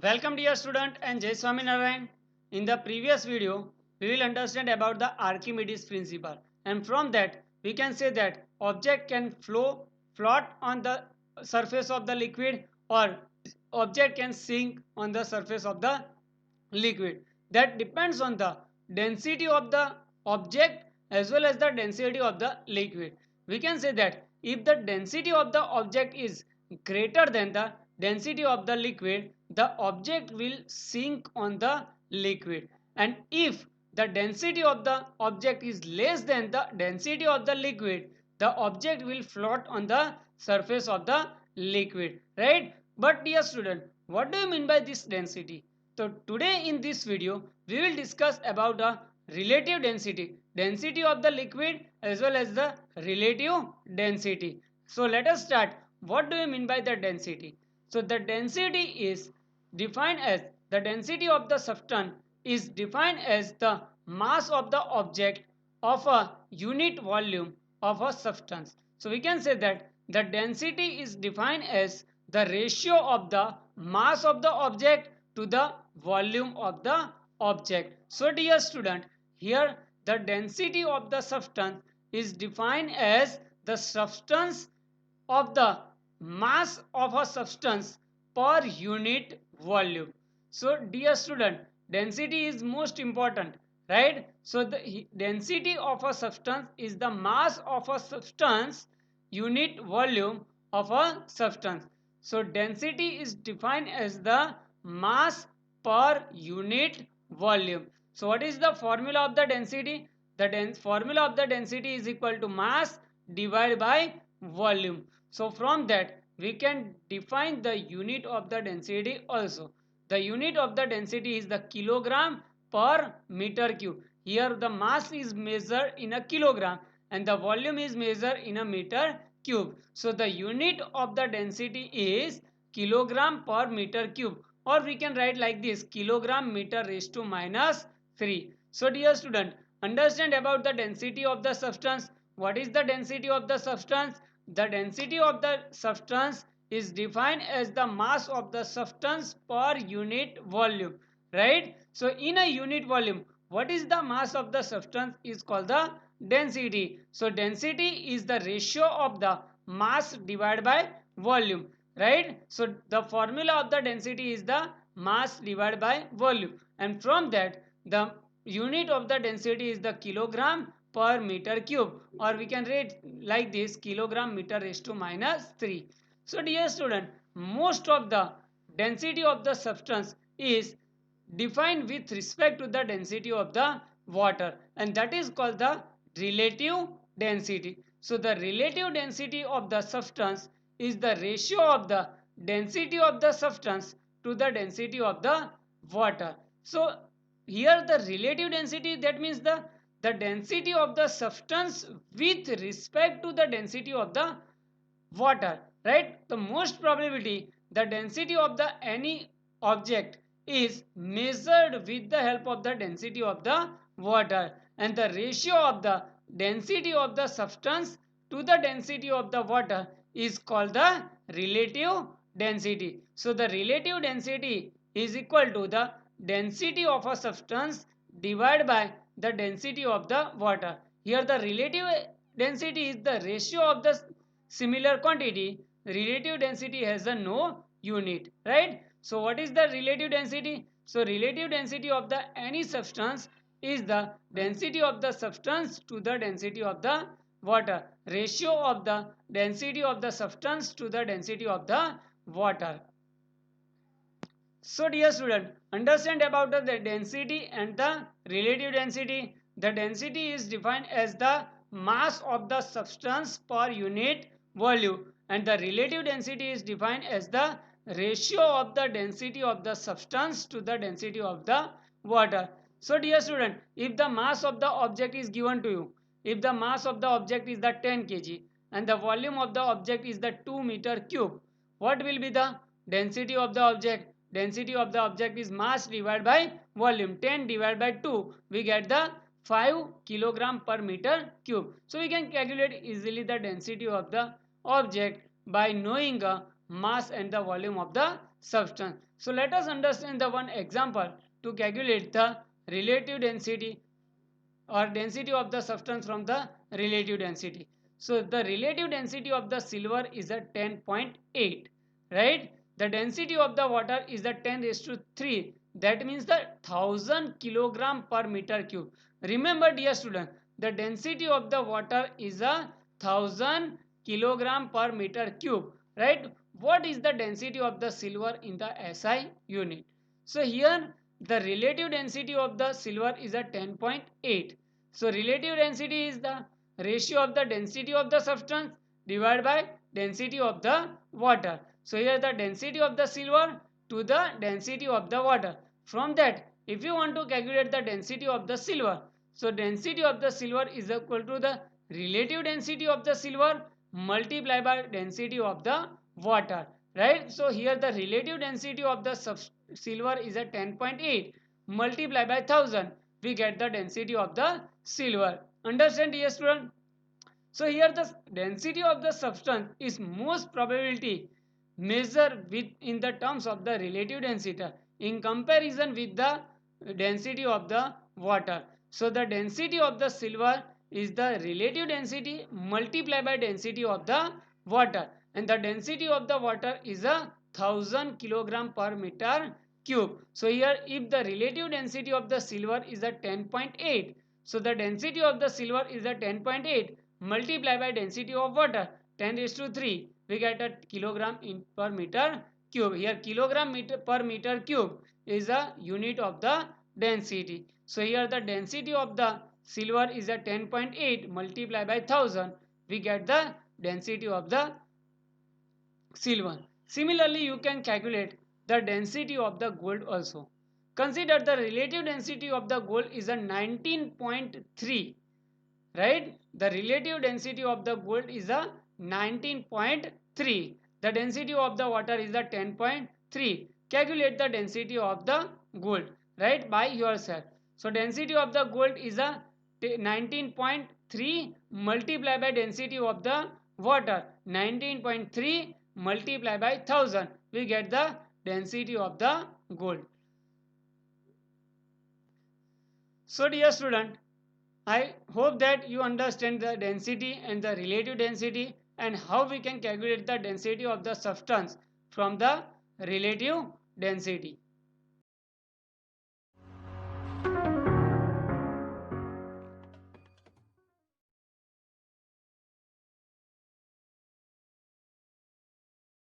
Welcome dear student and Jai Swaminarayan. In the previous video, we will understand about the Archimedes principle, and from that we can say that object can float on the surface of the liquid, or object can sink on the surface of the liquid. That depends on the density of the object as well as the density of the liquid. We can say that if the density of the object is greater than the density of the liquid, the object will sink on the liquid, and if the density of the object is less than the density of the liquid, the object will float on the surface of the liquid, right? But dear student, what do you mean by this density? So today in this video we will discuss about the relative density of the liquid as well as the relative density. So let us start. What do you mean by the density? So the density is defined as the density of the substance is defined as the mass of the object of a unit volume of a substance. So we can say that the density is defined as the ratio of the mass of the object to the volume of the object. So dear student, here the density of the substance is defined as the substance of the mass of a substance per unit volume. So dear student, density is most important, right? So the density of a substance is the mass of a substance unit volume of a substance. So density is defined as the mass per unit volume. So what is the formula of the density? The formula of the density is equal to mass divided by volume. So from that we can define the unit of the density also. The unit of the density is the kilogram per meter cube. Here the mass is measured in a kilogram and the volume is measured in a meter cube. So the unit of the density is kilogram per meter cube, or we can write like this: kilogram meter raised to minus 3. So dear student, understand about the density of the substance. What is the density of the substance? The density of the substance is defined as the mass of the substance per unit volume, right? So in a unit volume, what is the mass of the substance is called the density. So density is the ratio of the mass divided by volume, right? So the formula of the density is the mass divided by volume, and from that the unit of the density is the kilogram per meter cube, or we can write like this: kilogram meter raised to minus 3. So dear student, most of the density of the substance is defined with respect to the density of the water, and that is called the relative density. So the relative density of the substance is the ratio of the density of the substance to the density of the water. So here the relative density, that means the density of the substance with respect to the density of the water, right? The most probability the density of the any object is measured with the help of the density of the water, and the ratio of the density of the substance to the density of the water is called the relative density. So the relative density is equal to the density of a substance divided by the density of the water. Here the relative density is the ratio of the similar quantity. Relative density has a no unit, right? So what is the relative density? So relative density of the any substance is the density of the substance to the density of the water, ratio of the density of the substance to the density of the water. So dear student, understand about the density and the relative density. The density is defined as the mass of the substance per unit volume, and the relative density is defined as the ratio of the density of the substance to the density of the water. So dear student, if the mass of the object is given to you, if the mass of the object is the 10 kg and the volume of the object is the 2 meter cube, what will be the density of the object? Density of the object is mass divided by volume. 10 divided by 2, we get the 5 kilogram per meter cube. So we can calculate easily the density of the object by knowing mass and the volume of the substance. So let us understand the one example to calculate the relative density or density of the substance from the relative density. So the relative density of the silver is a 10.8, right? The density of the water is a 10 raised to 3. That means the 1000 kilogram per meter cube. Remember dear student, the density of the water is a 1000 kilogram per meter cube, right? What is the density of the silver in the SI unit? So here the relative density of the silver is a 10.8. So relative density is the ratio of the density of the substance divided by density of the water. So here the density of the silver to the density of the water. From that, if you want to calculate the density of the silver, so density of the silver is equal to the relative density of the silver multiplied by density of the water, right? So here the relative density of the silver is at 10.8 multiplied by 1000, we get the density of the silver. Understand dear student? So here the density of the substance is most probability measured with in the terms of the relative density in comparison with the density of the water. So the density of the silver is the relative density multiplied by density of the water, and the density of the water is a 1000 kilogram per meter cube. So here if the relative density of the silver is a 10.8, so the density of the silver is a 10.8 multiplied by density of water 10 raised to 3, we get a kilogram in per meter cube. Here kilogram meter per meter cube is a unit of the density. So here the density of the silver is a 10.8 multiplied by 1000, we get the density of the silver. Similarly, you can calculate the density of the gold also. Consider the relative density of the gold is a 19.3, right? The relative density of the gold is a 19.3. The density of the water is a 10.3. Calculate the density of the gold, right, by yourself. So density of the gold is a 19.3 multiplied by density of the water 19.3 multiplied by 1000, we get the density of the gold. So dear student, I hope that you understand the density and the relative density and how we can calculate the density of the substance from the relative density.